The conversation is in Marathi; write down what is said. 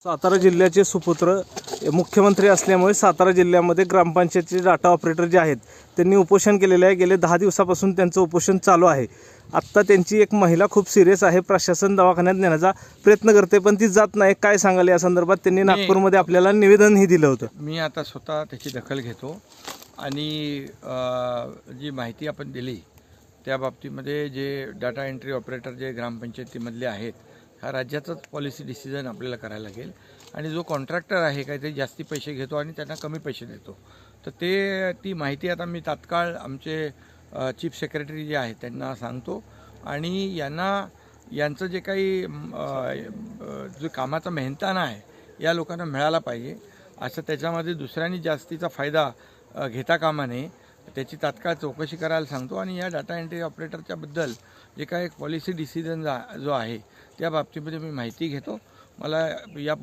सातारा जिल्ह्याचे सुपुत्र मुख्यमंत्री असल्यामुळे सातारा जिल्ह्यामध्ये ग्रामपंचायतीचे डाटा ऑपरेटर जे आहेत त्यांनी उपोषण केलेले आहे। गेले 10 दिवसापासून त्यांचं उपोषण चालू आहे। आत्ता त्यांची एक महिला खूप सिरियस आहे, प्रशासन दवाखान्यात नेण्याचा प्रयत्न करते पण ती जात नाही। काय सांगाल या संदर्भात? त्यांनी नागपूरमध्ये आपल्याला निवेदनही दिलं होतं। मी आता स्वतः त्याची दखल घेतो आणि जी माहिती आपण दिली त्या बाबतीमध्ये जे डाटा एंट्री ऑपरेटर जे ग्रामपंचायतीमधले आहेत, हा राज्याचाच पॉलिसी डिसिजन आपल्याला करायला लागेल। आणि जो कॉन्ट्रॅक्टर आहे काहीतरी जास्ती पैसे घेतो आणि त्यांना कमी पैसे देतो, तर ती माहिती आता मी तात्काळ आमचे चीफ सेक्रेटरी जे आहेत त्यांना सांगतो आणि यांचं जे काही जो कामाचा मेहनताना आहे या लोकांना मिळाला पाहिजे, असं त्याच्यामध्ये दुसऱ्यांनी जास्तीचा फायदा घेता कामा नये, त्याची तात्काळ चौकशी करायला सांगतो। आणि या डाटा एंट्री ऑपरेटरच्या बद्दल जे काही एक पॉलिसी डिसिजन जो आहे त्या बाबतीमध्ये मी माहिती घेतो। मला या